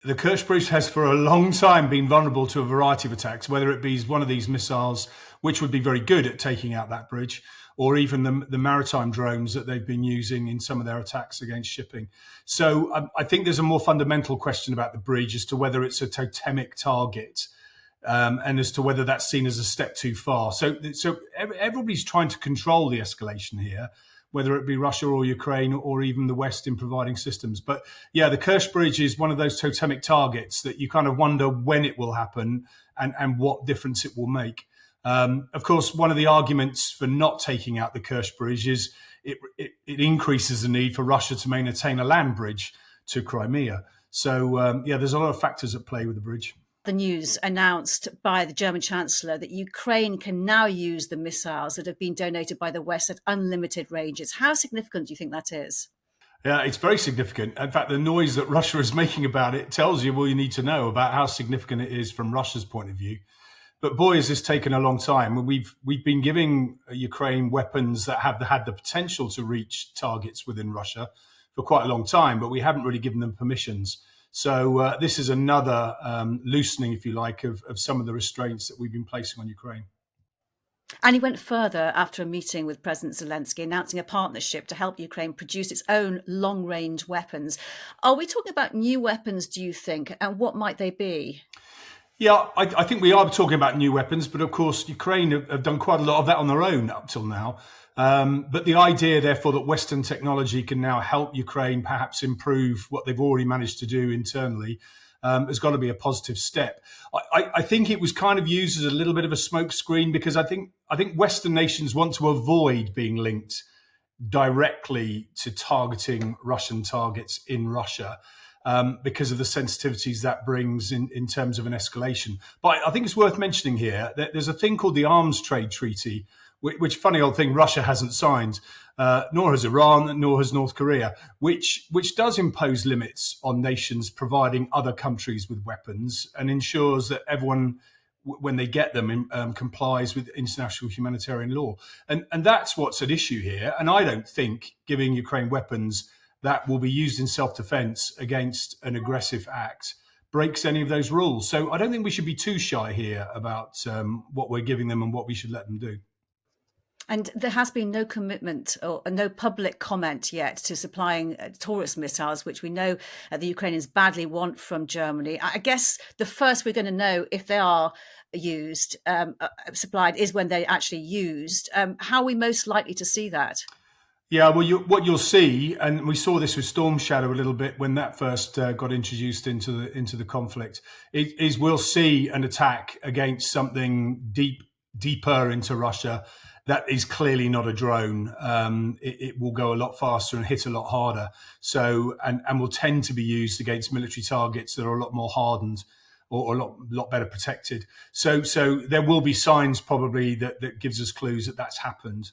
The Kerch bridge has for a long time been vulnerable to a variety of attacks, whether it be one of these missiles, which would be very good at taking out that bridge, or even the maritime drones that they've been using in some of their attacks against shipping. So I think there's a more fundamental question about the bridge as to whether it's a totemic target. And as to whether that's seen as a step too far. So everybody's trying to control the escalation here, whether it be Russia or Ukraine or even the West in providing systems. But yeah, the Kerch bridge is one of those totemic targets that you kind of wonder when it will happen and what difference it will make. Of course, one of the arguments for not taking out the Kerch bridge is it increases the need for Russia to maintain a land bridge to Crimea. So there's a lot of factors at play with the bridge. The news announced by the German Chancellor that Ukraine can now use the missiles that have been donated by the West at unlimited ranges. How significant do you think that is? Yeah, it's very significant. In fact, the noise that Russia is making about it tells you all you need to know about how significant it is from Russia's point of view. But boy, has this taken a long time. We've been giving Ukraine weapons that have had the potential to reach targets within Russia for quite a long time, but we haven't really given them permissions. So this is another loosening, if you like, of some of the restraints that we've been placing on Ukraine. And he went further after a meeting with President Zelensky, announcing a partnership to help Ukraine produce its own long-range weapons. Are we talking about new weapons, do you think? And what might they be? Yeah, I think we are talking about new weapons, but of course, Ukraine have done quite a lot of that on their own up till now. But the idea, therefore, that Western technology can now help Ukraine perhaps improve what they've already managed to do internally has got to be a positive step. I think it was kind of used as a little bit of a smokescreen because I think Western nations want to avoid being linked directly to targeting Russian targets in Russia. Because of the sensitivities that brings in terms of an escalation. But I think it's worth mentioning here that there's a thing called the Arms Trade Treaty, which funny old thing, Russia hasn't signed, nor has Iran, nor has North Korea, which does impose limits on nations providing other countries with weapons and ensures that everyone, when they get them, complies with international humanitarian law. And that's what's at issue here. And I don't think giving Ukraine weapons that will be used in self-defense against an aggressive act breaks any of those rules. So I don't think we should be too shy here about what we're giving them and what we should let them do. And there has been no commitment or no public comment yet to supplying Taurus missiles, which we know the Ukrainians badly want from Germany. I guess the first we're going to know if they are used, supplied, is when they're actually used. How are we most likely to see that? Yeah, well, what you'll see, and we saw this with Storm Shadow a little bit when that first got introduced into the conflict, is we'll see an attack against something deeper into Russia that is clearly not a drone. It will go a lot faster and hit a lot harder. So, and will tend to be used against military targets that are a lot more hardened or a lot better protected. So there will be signs probably that gives us clues that that's happened.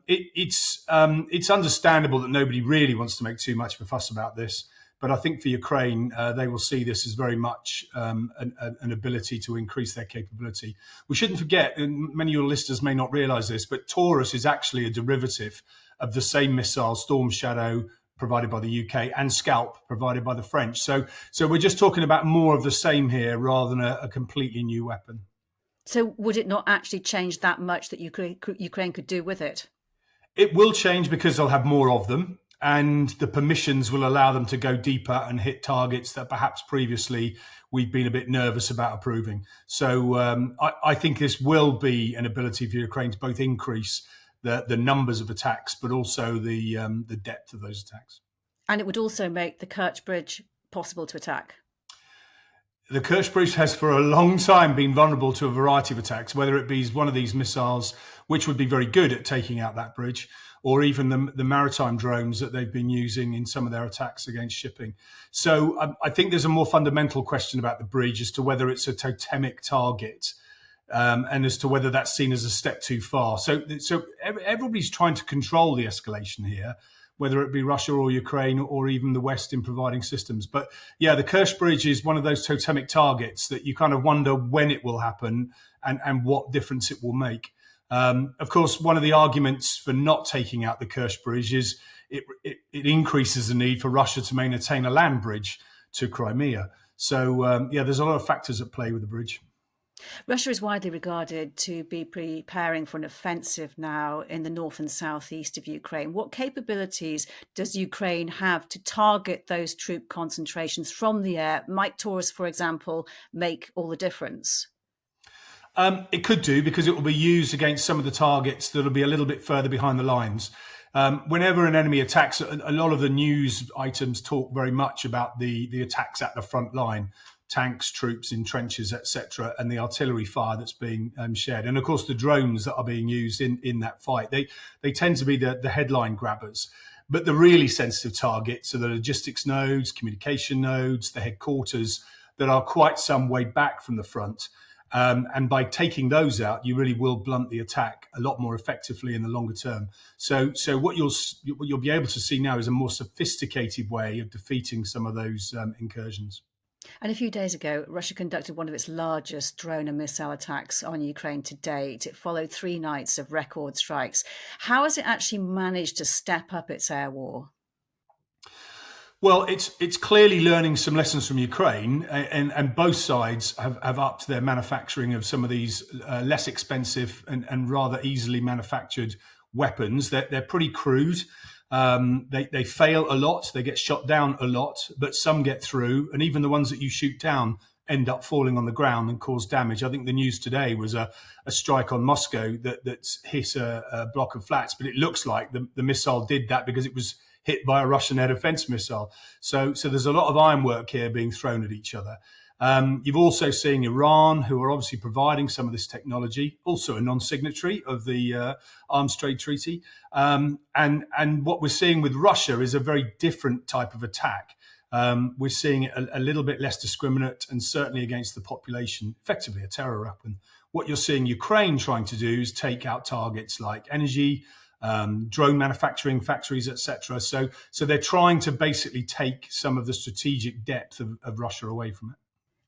It's understandable that nobody really wants to make too much of a fuss about this, but I think for Ukraine, they will see this as very much an ability to increase their capability. We shouldn't forget, and many of your listeners may not realise this, but Taurus is actually a derivative of the same missile, Storm Shadow, provided by the UK, and Scalp, provided by the French. So we're just talking about more of the same here rather than a completely new weapon. So would it not actually change that much that Ukraine could do with it? It will change because they'll have more of them, and the permissions will allow them to go deeper and hit targets that perhaps previously we've been a bit nervous about approving. So I think this will be an ability for Ukraine to both increase the numbers of attacks, but also the depth of those attacks. And it would also make the Kerch bridge possible to attack. The Kerch bridge has for a long time been vulnerable to a variety of attacks, whether it be one of these missiles, which would be very good at taking out that bridge, or even the maritime drones that they've been using in some of their attacks against shipping. So I think there's a more fundamental question about the bridge as to whether it's a totemic target and as to whether that's seen as a step too far. So everybody's trying to control the escalation here, whether it be Russia or Ukraine or even the West in providing systems. But yeah, the Kerch bridge is one of those totemic targets that you kind of wonder when it will happen and what difference it will make. Of course, one of the arguments for not taking out the Kerch bridge is it increases the need for Russia to maintain a land bridge to Crimea. So, there's a lot of factors at play with the bridge. Russia is widely regarded to be preparing for an offensive now in the north and southeast of Ukraine. What capabilities does Ukraine have to target those troop concentrations from the air? Might Taurus, for example, make all the difference? It could do, because it will be used against some of the targets that will be a little bit further behind the lines. Whenever an enemy attacks, a lot of the news items talk very much about the attacks at the front line, tanks, troops in trenches, etc., and the artillery fire that's being shared. And of course, the drones that are being used in that fight, they tend to be the headline grabbers. But the really sensitive targets are the logistics nodes, communication nodes, the headquarters that are quite some way back from the front. And by taking those out, you really will blunt the attack a lot more effectively in the longer term. So what you'll be able to see now is a more sophisticated way of defeating some of those incursions. And a few days ago, Russia conducted one of its largest drone and missile attacks on Ukraine to date. It followed 3 nights of record strikes. How has it actually managed to step up its air war? Well, it's clearly learning some lessons from Ukraine, and both sides have upped their manufacturing of some of these less expensive and rather easily manufactured weapons. They're pretty crude. They fail a lot. They get shot down a lot, but some get through. And even the ones that you shoot down end up falling on the ground and cause damage. I think the news today was a strike on Moscow that's hit a block of flats, but it looks like the missile did that because it was hit by a Russian air defense missile. So there's a lot of ironwork here being thrown at each other. You've also seen Iran, who are obviously providing some of this technology, also a non-signatory of the Arms Trade Treaty. And what we're seeing with Russia is a very different type of attack. We're seeing it a little bit less discriminate, and certainly against the population, effectively a terror weapon. What you're seeing Ukraine trying to do is take out targets like energy, drone manufacturing factories, etc. So they're trying to basically take some of the strategic depth of Russia away from it.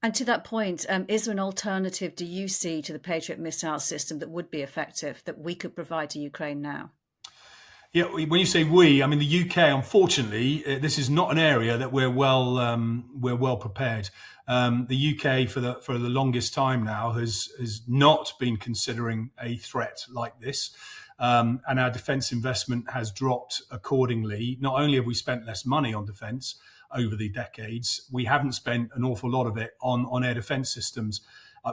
And to that point, is there an alternative, do you see, to the Patriot missile system that would be effective, that we could provide to Ukraine now? Yeah, when you say we, I mean the UK. Unfortunately, this is not an area that we're well prepared. The UK for the longest time now has not been considering a threat like this, and our defence investment has dropped accordingly. Not only have we spent less money on defence over the decades, we haven't spent an awful lot of it on air defence systems.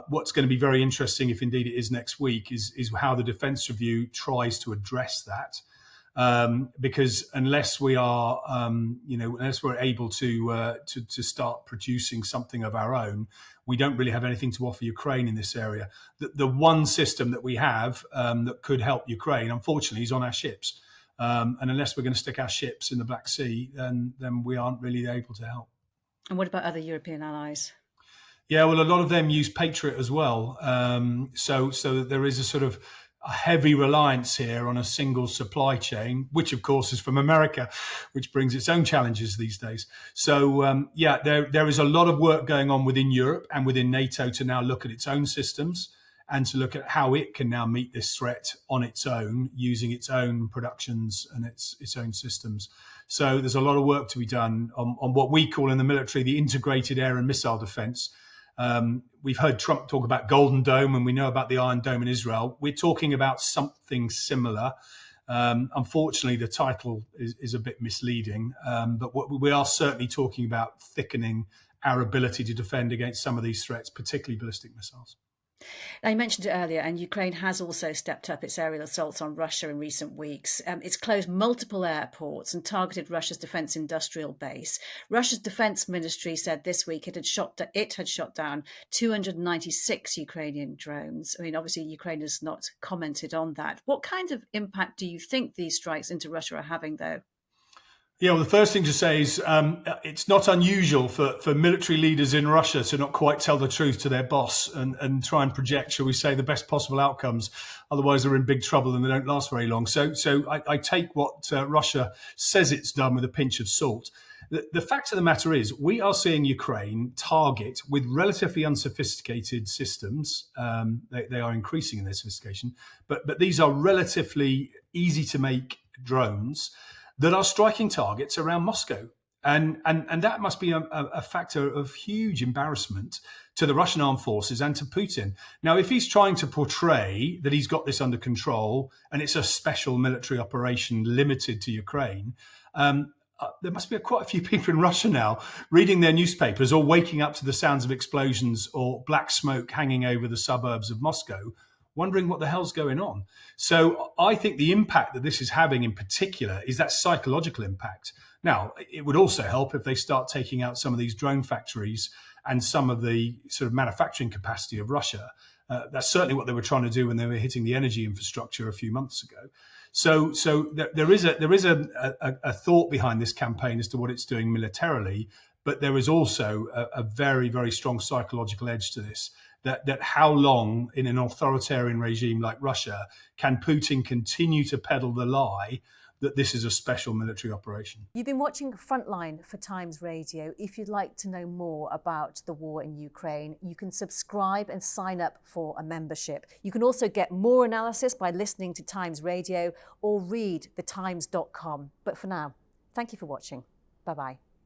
What's going to be very interesting, if indeed it is next week, is how the Defence Review tries to address that. Because unless we are, unless we're able to start producing something of our own, we don't really have anything to offer Ukraine in this area. The one system that we have that could help Ukraine, unfortunately, is on our ships. And unless we're going to stick our ships in the Black Sea, then we aren't really able to help. And what about other European allies? Yeah, well, a lot of them use Patriot as well. So there is a sort of a heavy reliance here on a single supply chain, which of course is from America, which brings its own challenges these days. So there is a lot of work going on within Europe and within NATO to now look at its own systems and to look at how it can now meet this threat on its own, using its own productions and its own systems. So there's a lot of work to be done on what we call in the military the integrated air and missile defense. We've heard Trump talk about Golden Dome, and we know about the Iron Dome in Israel. We're talking about something similar. Unfortunately, the title is a bit misleading, but what we are certainly talking about thickening our ability to defend against some of these threats, particularly ballistic missiles. Now, you mentioned it earlier, and Ukraine has also stepped up its aerial assaults on Russia in recent weeks. It's closed multiple airports and targeted Russia's defence industrial base. Russia's defence ministry said this week it had shot down 296 Ukrainian drones. I mean, obviously, Ukraine has not commented on that. What kind of impact do you think these strikes into Russia are having, though? Yeah, well, the first thing to say is it's not unusual for military leaders in Russia to not quite tell the truth to their boss and try and project, shall we say, the best possible outcomes. Otherwise, they're in big trouble and they don't last very long. So I take what Russia says it's done with a pinch of salt. The fact of the matter is we are seeing Ukraine target with relatively unsophisticated systems. They are increasing in their sophistication, but these are relatively easy to make drones that are striking targets around Moscow. And that must be a factor of huge embarrassment to the Russian armed forces and to Putin. Now, if he's trying to portray that he's got this under control and it's a special military operation limited to Ukraine, there must be quite a few people in Russia now reading their newspapers or waking up to the sounds of explosions or black smoke hanging over the suburbs of Moscow, wondering what the hell's going on. So I think the impact that this is having in particular is that psychological impact. Now, it would also help if they start taking out some of these drone factories and some of the sort of manufacturing capacity of Russia. That's certainly what they were trying to do when they were hitting the energy infrastructure a few months ago. So there is a thought behind this campaign as to what it's doing militarily, but there is also a very, very strong psychological edge to this. That how long in an authoritarian regime like Russia can Putin continue to peddle the lie that this is a special military operation? You've been watching Frontline for Times Radio. If you'd like to know more about the war in Ukraine, you can subscribe and sign up for a membership. You can also get more analysis by listening to Times Radio or read thetimes.com. But for now, thank you for watching. Bye-bye.